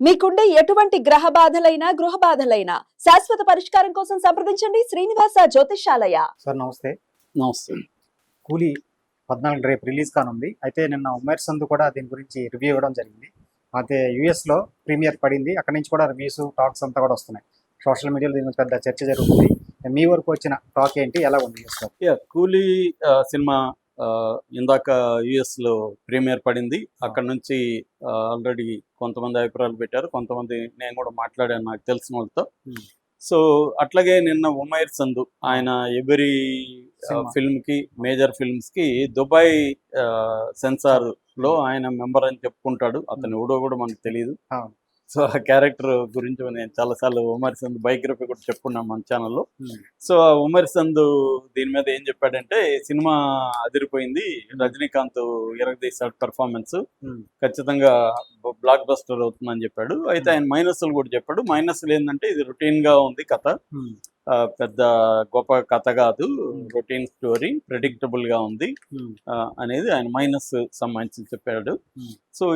మీకుండే ఎటువంటి గ్రహ బాధలైనా గృహ బాధలైనా శాశ్వత పరిష్కారం కోసం సంప్రదించండి శ్రీనివాస జ్యోతిషాలయ. సార్ నమస్తే. నమస్తే. కూలీ 14 రేపు రిలీజ్ కానుంది. అయితే నిన్న ఉమేర్ సంధు కూడా దీని గురించి రివ్యూ ఇవ్వడం జరిగింది. అయితే యుఎస్లో ప్రీమియర్ పడింది. అక్కడి నుంచి కూడా రివ్యూస్ టాక్స్ అంతా కూడా వస్తున్నాయి. సోషల్ మీడియాలో దీని గురించి పెద్ద చర్చ జరుగుతుంది. మీ వరకు వచ్చిన టాక్ ఏంటి, ఎలా ఉంది యుఎస్లో? కూలీ సినిమా ఇందాక యుఎస్లో ప్రీమియర్ పడింది. అక్కడ నుంచి ఆల్రెడీ కొంతమంది అభిప్రాయాలు పెట్టారు, కొంతమంది నేను కూడా మాట్లాడాను నాకు తెలిసిన వాళ్ళతో. సో అట్లాగే నిన్న ఉమైర్ సంధు ఆయన ఎవ్రీ ఫిల్మ్కి మేజర్ ఫిల్మ్స్కి దుబాయ్ సెన్సార్ లో ఆయన మెంబర్ అని చెప్పుకుంటాడు. అతను ఎవడో కూడా మనకు తెలియదు. సో ఆ క్యారెక్టర్ గురించి నేను చాలాసార్లు ఉమర్ సంధు బయోగ్రఫీ కూడా చెప్పుకున్నాం మన ఛానల్లో. సో ఆ ఉమర్ సంధు దీని మీద ఏం చెప్పాడంటే, సినిమా అదిరిపోయింది, రజనీకాంత్ ఇరగదీశాడు పెర్ఫార్మెన్స్, ఖచ్చితంగా బ్లాక్ బస్టర్ అవుతుందని చెప్పాడు. అయితే ఆయన మైనస్లు కూడా చెప్పాడు. మైనస్లు ఏంటంటే ఇది రొటీన్ గా ఉంది కథ, పెద్ద గొప్ప కథ కాదు, రొటీన్ స్టోరీ, ప్రెడిక్టబుల్ గా ఉంది అనేది ఆయన మైనస్ సంబంధించి చెప్పాడు. సో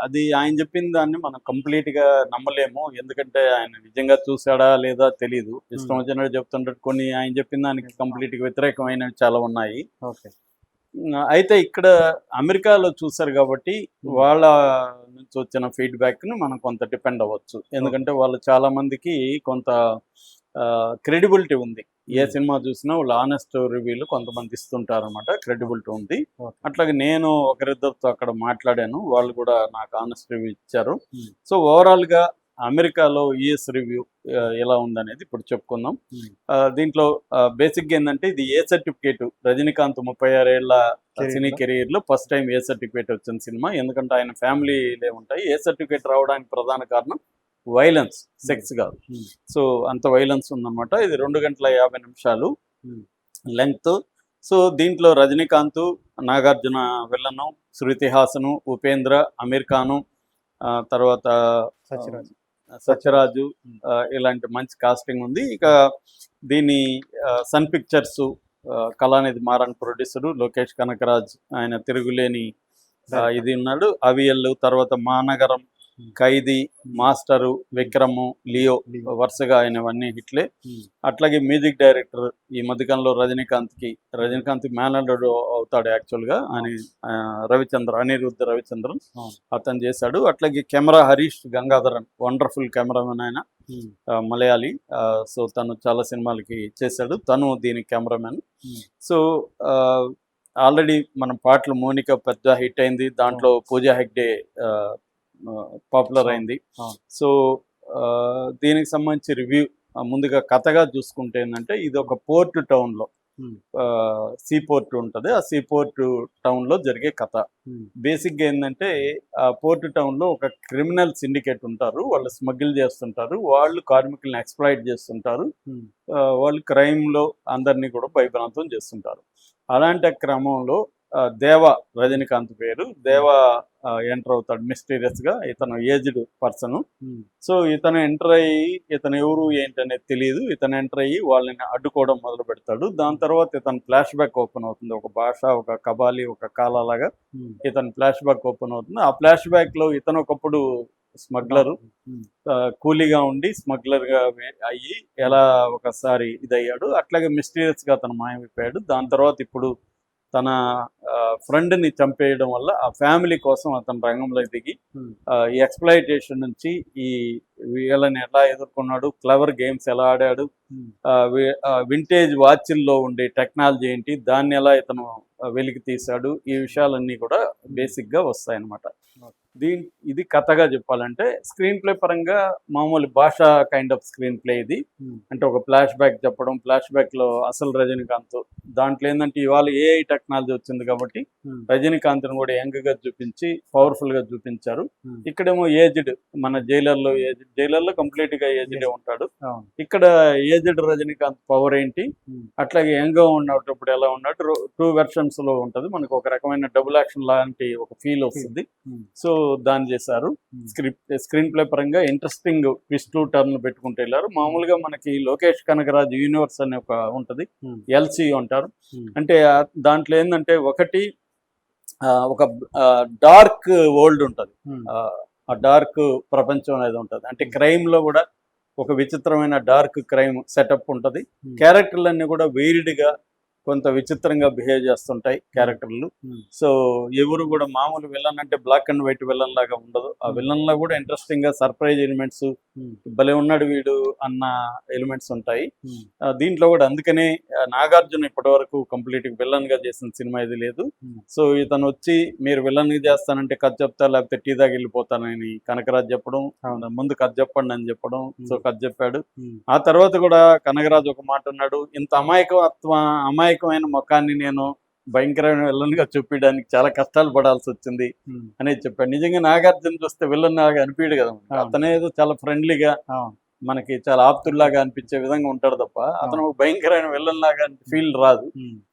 అది ఆయన చెప్పిన దాన్ని మనం కంప్లీట్ గా నమ్మలేము, ఎందుకంటే ఆయన నిజంగా చూసాడా లేదా తెలియదు. ఇష్టం వచ్చినట్టు చెప్తుంటాడు. కొన్ని ఆయన చెప్పిన దానికి కంప్లీట్ గా వ్యతిరేకమైనవి చాలా ఉన్నాయి. అయితే ఇక్కడ అమెరికాలో చూసారు కాబట్టి వాళ్ళ నుంచి వచ్చిన ఫీడ్బ్యాక్ ను మనం కొంత డిపెండ్ అవ్వచ్చు. ఎందుకంటే వాళ్ళు చాలా మందికి కొంత క్రెడిబిలిటీ ఉంది. ఏ సినిమా చూసినా వాళ్ళు ఆనెస్ట్ రివ్యూలు కొంతమంది ఇస్తుంటారు అనమాట, క్రెడిబిలిటీ ఉంది. అట్లాగే నేను ఒకరిద్దరితో అక్కడ మాట్లాడాను, వాళ్ళు కూడా నాకు ఆనెస్ట్ రివ్యూ ఇచ్చారు. సో ఓవరాల్ గా అమెరికాలో యుఎస్ రివ్యూ ఎలా ఉందనేది ఇప్పుడు చెప్పుకుందాం. దీంట్లో బేసిక్గా ఏంటంటే, ఇది ఏ సర్టిఫికేట్, రజనీకాంత్ 36 ఏళ్ల సినీ కెరీర్ లో ఫస్ట్ టైం ఏ సర్టిఫికేట్ వచ్చిన సినిమా. ఎందుకంటే ఆయన ఫ్యామిలీలే ఉంటాయి. ఏ సర్టిఫికేట్ రావడానికి ప్రధాన కారణం వైలెన్స్, సెక్స్ కాదు. సో అంత వైలెన్స్ ఉందన్నమాట. ఇది 2 గంటల 50 నిమిషాలు లెంగ్త్. సో దీంట్లో రజనీకాంత్, నాగార్జున విలను, శృతి హాసను, ఉపేంద్ర, అమీర్ ఖాను, తర్వాత సత్యరాజు, ఇలాంటి మంచి కాస్టింగ్ ఉంది. ఇక దీని Sun Pictures Kalanithi Maran producer, Lokesh Kanagaraj ఆయన తిరుగులేని ఇది ఉన్నాడు, అవియల్, తర్వాత మానగరం, ఖైదీ, మాస్టరు, విక్రము, లియో, వరుసగా ఆయనవన్నీ హిట్లే. అట్లాగే మ్యూజిక్ డైరెక్టర్ ఈ మధ్యకాలంలో రజనీకాంత్ మేనల్లుడు అవుతాడు యాక్చువల్గా అని అనిరుద్ధ రవిచంద్రన్ అతను చేశాడు. అట్లాగే camera Harish Gangadharan, wonderful cameraman ఆయన, మలయాళీ. సో తను చాలా సినిమాలకి చేశాడు, తను దీని కెమెరామెన్. సో ఆల్రెడీ మనం పాటలు మోనికా పెద్ద హిట్ అయింది, దాంట్లో పూజా హెగ్డే పాపులర్ అయింది. సో దీనికి సంబంధించి రివ్యూ ముందుగా కథగా చూసుకుంటే ఏంటంటే, ఇది ఒక పోర్ట్ టౌన్లో, సీ పోర్ట్ ఉంటుంది, ఆ సీ పోర్ట్ టౌన్లో జరిగే కథ. బేసిక్గా ఏంటంటే, ఆ పోర్ట్ టౌన్లో ఒక క్రిమినల్ సిండికేట్ ఉంటారు, వాళ్ళు స్మగిల్ చేస్తుంటారు, వాళ్ళు కార్మికులను ఎక్స్ప్లాయిట్ చేస్తుంటారు, వాళ్ళు క్రైమ్లో అందరినీ కూడా భయభ్రాంతం చేస్తుంటారు. అలాంటి క్రమంలో దేవ, రజనీకాంత్ పేరు దేవ, ఎంటర్ అవుతాడు మిస్టీరియస్ గా. ఇతను ఏజ్డ్ పర్సన్. సో ఇతను ఎంటర్ అయ్యి, ఇతను ఎవరు ఏంటి అనేది తెలియదు, ఇతను ఎంటర్ అయ్యి వాళ్ళని అడ్డుకోవడం మొదలు పెడతాడు. దాని తర్వాత ఇతను ఫ్లాష్ బ్యాక్ ఓపెన్ అవుతుంది, ఒక భాష, ఒక కబాలి, ఒక కాలా లాగా ఇతను ఫ్లాష్ బ్యాక్ ఓపెన్ అవుతుంది. ఆ ఫ్లాష్ బ్యాక్ లో ఇతను ఒకప్పుడు స్మగ్లరు, కూలీగా ఉండి స్మగ్లర్ గా అయ్యి ఎలా ఒకసారి ఇదయ్యాడు. అట్లాగే మిస్టీరియస్ గా అతను మాయమైపోయాడు. దాని తర్వాత ఇప్పుడు తన ఫ్రెండ్ని చంపేయడం వల్ల ఆ ఫ్యామిలీ కోసం అతను రంగంలో దిగి ఈ ఎక్స్ప్లాయిటేషన్ నుంచి ఈ వీళ్ళని ఎలా ఎదుర్కొన్నాడు, క్లవర్ గేమ్స్ ఎలా ఆడాడు, వింటేజ్ వాచ్ల్లో ఉండే టెక్నాలజీ ఏంటి, దాన్ని ఎలా ఇతను వెలికి తీశాడు, ఈ విషయాలన్నీ కూడా బేసిక్గా వస్తాయన్నమాట. ఇది కథగా చెప్పాలంటే. స్క్రీన్ ప్లే పరంగా మామూలు భాష కైండ్ ఆఫ్ స్క్రీన్ ప్లే ఇది. అంటే ఒక ఫ్లాష్ బ్యాక్ చెప్పడం, ఫ్లాష్ బ్యాక్ లో అసలు రజనీకాంత్, దాంట్లో ఏంటంటే ఇవాళ ఏఐ టెక్నాలజీ వచ్చింది కాబట్టి రజనీకాంత్ ను కూడా యంగ్ గా చూపించి పవర్ఫుల్ గా చూపించారు. ఇక్కడేమో ఏజ్డ్, మన జైలర్లో కంప్లీట్ గా ఏజ్డే ఉంటాడు. ఇక్కడ ఏజ్డ్ రజనీకాంత్ పవర్ ఏంటి, అట్లాగే యంగ్ గా ఉన్నప్పుడు ఎలా ఉన్నాడు, 2 వెర్షన్స్ లో ఉంటది. మనకు ఒక రకమైన డబుల్ యాక్షన్ లాంటి ఒక ఫీల్ వస్తుంది. సో దాన్ని చేశారు. స్క్రీన్ ప్లే పరంగా ఇంట్రెస్టింగ్ ట్విస్ట్ టర్న్ పెట్టుకుంటూ వెళ్ళారు. మామూలుగా మనకి లోకేష్ కనకరాజ్ యూనివర్స్ అనే ఒక ఉంటది, ఎల్సి అంటారు. అంటే దాంట్లో ఏంటంటే, ఒకటి ఒక డార్క్ వరల్డ్ ఉంటుంది, ఆ డార్క్ ప్రపంచం అనేది ఉంటుంది. అంటే క్రైమ్లో కూడా ఒక విచిత్రమైన డార్క్ క్రైమ్ సెటప్ ఉంటుంది. క్యారెక్టర్లన్నీ కూడా వెయిర్డ్గా కొంత విచిత్రంగా బిహేవ్ చేస్తుంటాయి క్యారెక్టర్లు. సో ఎవరు కూడా మామూలు విలన్ అంటే బ్లాక్ అండ్ వైట్ విలన్ లాగా ఉండదు. ఆ విలన్ లో కూడా ఇంట్రెస్టింగ్ గా సర్ప్రైజ్ ఎలిమెంట్స్, భలే ఉన్నాడు వీడు అన్న ఎలిమెంట్స్ ఉంటాయి దీంట్లో కూడా. అందుకనే నాగార్జున ఇప్పటి వరకు కంప్లీట్ విలన్ గా చేసిన సినిమా ఇది లేదు. సో ఇతను వచ్చి మీరు విలన్ గా చేస్తానంటే కథ చెప్తా, లేకపోతే టీ దాకా వెళ్ళిపోతానని కనకరాజ్ చెప్పడం, ముందు కథ చెప్పండి అని చెప్పడం. సో కథ చెప్పాడు. ఆ తర్వాత కూడా కనకరాజ్ ఒక మాట అన్నాడు, ఇంత అమాయకమైన ముఖాన్ని నేను భయంకరమైన విలన్ గా చూపించడానికి చాలా కష్టాలు పడాల్సి వచ్చింది అనేది చెప్పాడు. నిజంగా నాగార్జున చూస్తే విలన్ లాగా అనిపించడు కదా, అతనేదో చాలా ఫ్రెండ్లీగా మనకి చాలా ఆప్తుల్లాగా అనిపించే విధంగా ఉంటాడు తప్ప అతను భయంకరమైన విలన్ లాగా ఫీల్ రాదు.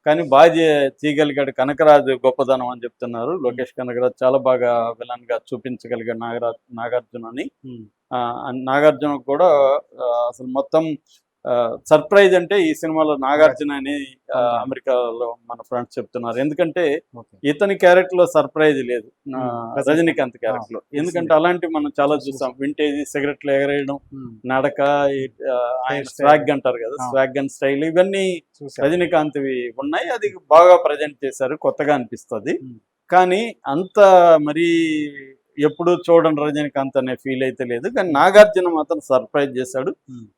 కానీ బాగా చేయగలిగాడు కనకరాజు గొప్పదనం అని చెప్తున్నారు. లోకేష్ కనకరాజ్ చాలా బాగా విలన్ గా చూపించగలిగాడు నాగార్జునని. నాగార్జున కూడా అసలు మొత్తం సర్ప్రైజ్ అంటే ఈ సినిమాలో నాగార్జున అని అమెరికాలో మన ఫ్రెండ్స్ చెప్తున్నారు. ఎందుకంటే ఇతని క్యారెక్టర్ లో సర్ప్రైజ్ లేదు రజనీకాంత్ క్యారెక్టర్ లో. ఎందుకంటే అలాంటివి మనం చాలా చూసాం. వింటేజ్ సిగరెట్లు ఎగరేయడం, నడక, ఆయన స్వాగ్ అంటారు కదా, స్వాగ్ అండ్ స్టైల్, ఇవన్నీ రజనీకాంత్ ఉన్నాయి. అది బాగా ప్రజెంట్ చేశారు, కొత్తగా అనిపిస్తుంది. కానీ అంత మరీ ఎప్పుడు చూడండి రజనీకాంత్ అనే ఫీల్ అయితే లేదు. కానీ నాగార్జున మాత్రం సర్ప్రైజ్ చేశాడు.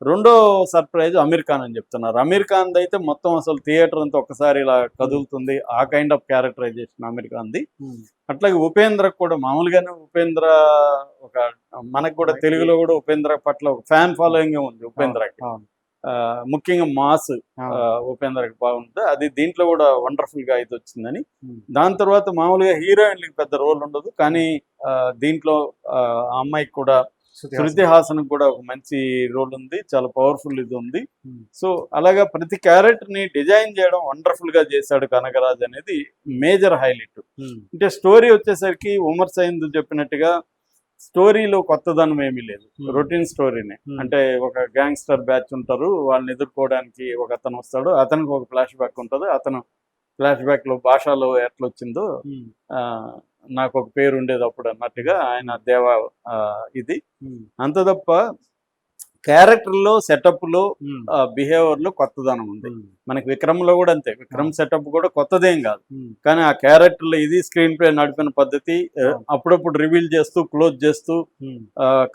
రెండో సర్ప్రైజ్ అమీర్ ఖాన్ అని చెప్తున్నారు. అమీర్ ఖాన్ అయితే మొత్తం అసలు థియేటర్ అంతా ఒకసారి ఇలా కదులుతుంది, ఆ కైండ్ ఆఫ్ క్యారెక్టరైజేషన్ అమీర్ ఖాన్ది. అట్లాగే ఉపేంద్ర కూడా మామూలుగానే ఉపేంద్ర ఒక మనకు కూడా తెలుగులో కూడా ఉపేంద్ర పట్ల ఒక ఫ్యాన్ ఫాలోయింగ్ ఉంది ఉపేంద్రకి. ముఖ్యంగా మాస్ ఉపేంద్రకి బాగుంటుంది. అది దీంట్లో కూడా వండర్ఫుల్ గా అయితే వచ్చిందని. దాని తర్వాత మామూలుగా హీరోయిన్లకి పెద్ద రోల్ ఉండదు, కానీ దీంట్లో ఆ అమ్మాయికి కూడా శృతి హాసన్ కూడా ఒక మంచి రోల్ ఉంది, చాలా పవర్ఫుల్ ఇది ఉంది. సో అలాగా ప్రతి క్యారెక్టర్ ని డిజైన్ చేయడం వండర్ఫుల్ గా చేశాడు కనకరాజ్ అనేది మేజర్ హైలైట్. అంటే స్టోరీ వచ్చేసరికి ఉమర్ సైంద్ చెప్పినట్టుగా స్టోరీలో కొత్తదనం ఏమీ లేదు, రొటీన్ స్టోరీనే. అంటే ఒక గ్యాంగ్స్టర్ బ్యాచ్ ఉంటారు, వాళ్ళని ఎదుర్కోవడానికి ఒక అతను వస్తాడు, అతనికి ఒక ఫ్లాష్ బ్యాక్ ఉంటుంది. అతను ఫ్లాష్ బ్యాక్ లో భాషలో ఎట్లొచ్చిందో నాకు ఒక పేరు ఉండేది అప్పుడు అన్నట్టుగా ఆయన దేవా ఇది. అంత తప్ప క్యారెక్టర్లో సెటప్లో బిహేవియర్లో కొత్తదనం ఉంది. మనకి విక్రమ్లో కూడా అంతే, విక్రమ్ సెటప్ కూడా కొత్తదేం కాదు, కానీ ఆ క్యారెక్టర్లో ఇది స్క్రీన్ ప్లే నడిపిన పద్ధతి, అప్పుడప్పుడు రివీల్ చేస్తూ క్లోజ్ చేస్తూ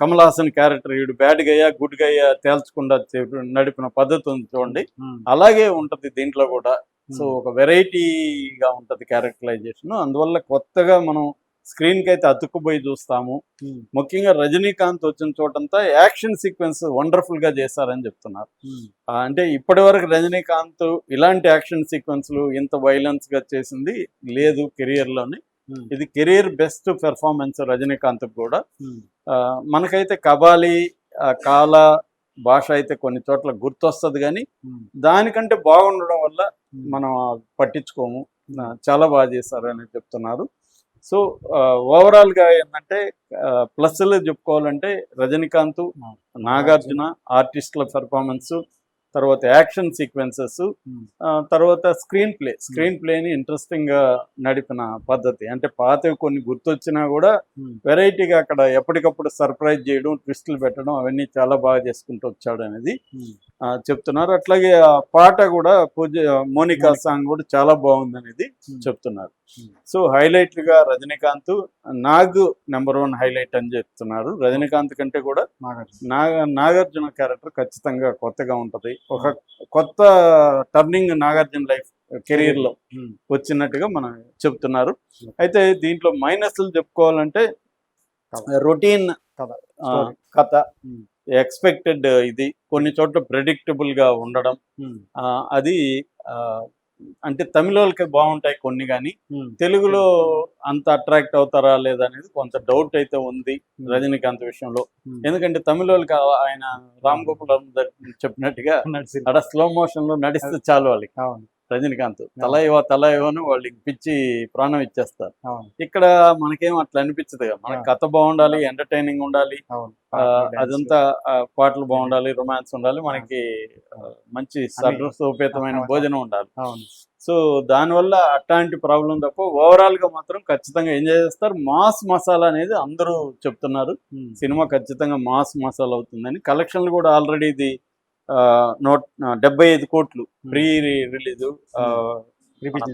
కమల్ హాసన్ క్యారెక్టర్ వీడు బ్యాడ్ గయ్యా గుడ్ గయ్యా తేల్చకుండా నడిపిన పద్ధతి ఉంది చూడండి, అలాగే ఉంటది దీంట్లో కూడా. సో ఒక వెరైటీగా ఉంటది క్యారెక్టరైజేషన్. అందువల్ల కొత్తగా మనం స్క్రీన్ కి అయితే అతుక్కుపోయి చూస్తాము. ముఖ్యంగా రజనీకాంత్ వచ్చిన చోటంతా యాక్షన్ సీక్వెన్స్ వండర్ఫుల్ గా చేశారని చెప్తున్నారు. అంటే ఇప్పటి వరకు రజనీకాంత్ ఇలాంటి యాక్షన్ సీక్వెన్స్లు ఇంత వైలెన్స్ గా చేసింది లేదు కెరియర్ లోని. ఇది కెరియర్ బెస్ట్ పెర్ఫార్మెన్స్ రజనీకాంత్ కూడా. మనకైతే కబాలి, కాల భాష అయితే కొన్ని చోట్ల గుర్తొస్తుంది, కానీ దానికంటే బాగుండడం వల్ల మనం పట్టించుకోము. చాలా బాగా చేశారు అని చెప్తున్నారు. సో ఓవరాల్ గా ఏంటంటే ప్లస్లు చెప్పుకోవాలంటే రజనీకాంత్, నాగార్జున ఆర్టిస్టుల పెర్ఫార్మెన్స్, తర్వాత యాక్షన్ సీక్వెన్సెస్, తర్వాత స్క్రీన్ ప్లేని ఇంట్రెస్టింగ్ గా నడిపిన పద్ధతి. అంటే పాతవి కొన్ని గుర్తొచ్చినా కూడా వెరైటీగా అక్కడ ఎప్పటికప్పుడు సర్ప్రైజ్ చేయడం, ట్విస్టులు పెట్టడం, అవన్నీ చాలా బాగా చేసుకుంటూ వచ్చాడు అనేది చెప్తున్నారు. అట్లాగే ఆ పాట కూడా మోనికా సాంగ్ కూడా చాలా బాగుంది అనేది చెప్తున్నారు. సో హైలైట్లుగా రజనీకాంత్, నాగ్ నెంబర్ 1 హైలైట్ అని చెప్తున్నారు. రజనీకాంత్ కంటే కూడా నాగార్జున క్యారెక్టర్ ఖచ్చితంగా కొత్తగా ఉంటది. ఒక కొత్త టర్నింగ్ నాగార్జున లైఫ్ కెరీర్ లో వచ్చినట్టుగా మనం చెప్తున్నారు. అయితే దీంట్లో మైనస్లు చెప్పుకోవాలంటే రొటీన్ కథ, ఎక్స్పెక్టెడ్ ఇది కొన్ని చోట్ల ప్రెడిక్టబుల్ గా ఉండడం, అది అంటే తమిళ వాళ్ళకి బాగుంటాయి కొన్ని, కానీ తెలుగులో అంత అట్రాక్ట్ అవుతారా లేదా అనేది కొంత డౌట్ అయితే ఉంది రజనీకాంత్ విషయంలో. ఎందుకంటే తమిళ వాళ్ళకి ఆయన రామ్ గోపాల్ చెప్పినట్టుగా అక్కడ స్లో మోషన్ లో నడిస్తే చాలు వాళ్ళకి. రజనీకాంత్ తలైవను వాళ్ళకి పిచ్చి ప్రాణం ఇచ్చేస్తారు. ఇక్కడ మనకేం అట్లా అనిపించదు. మనకి కథ బాగుండాలి, ఎంటర్టైనింగ్ ఉండాలి, అదంతా పాటలు బాగుండాలి, రొమాన్స్ ఉండాలి, మనకి మంచి సరసోపేతమైన భోజనం ఉండాలి. సో దానివల్ల అట్లాంటి ప్రాబ్లం తప్ప ఓవరాల్ గా మాత్రం ఖచ్చితంగా ఎంజాయ్ చేస్తారు. మాస్ మసాలా అనేది అందరూ చెప్తున్నారు. సినిమా ఖచ్చితంగా మాస్ మసాలా అవుతుందని. కలెక్షన్లు కూడా ఆల్రెడీ ఇది 75 కోట్లు ప్రీ రిలీజ్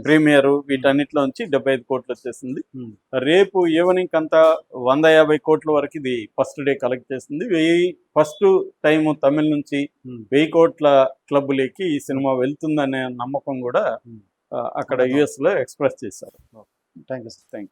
ప్రీమియర్ వీటన్నిటిలో నుంచి 75 కోట్లు వచ్చేసింది. రేపు ఈవినింగ్ అంతా 150 కోట్ల వరకు ఇది ఫస్ట్ డే కలెక్ట్ చేసింది. ఫస్ట్ టైం తమిళ నుంచి 1000 కోట్ల క్లబ్లోకి ఈ సినిమా వెళ్తుందనే నమ్మకం కూడా అక్కడ US లో ఎక్స్ప్రెస్ చేశారు. Thank you. Thank you.